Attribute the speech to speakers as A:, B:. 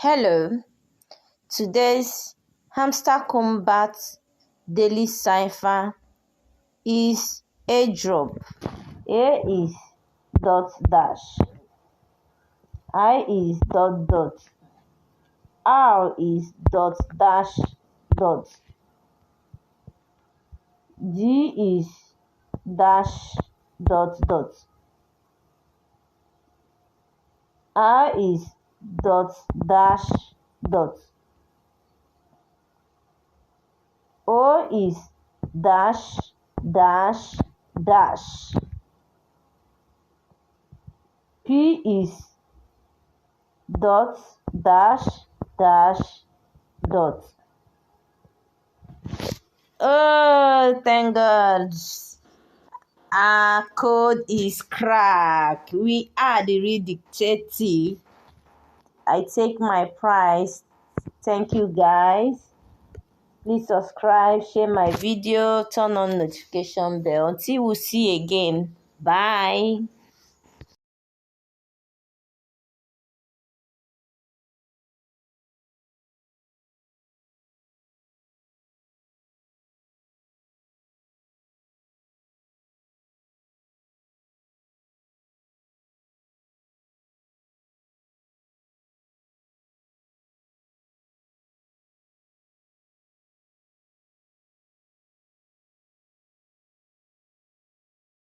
A: Hello, today's hamster combat daily cipher is a drop. A is dot dash, I is dot dot, R is dot dash dot, G is dash dot dot, R is dot dash dot, O is dash dash dash, P is dot dash dash dot. Oh, thank God. Our code is cracked. We are the real detective. I take my prize. Thank you, guys. Please subscribe, share my video, turn on notification bell. Until we see again. Bye.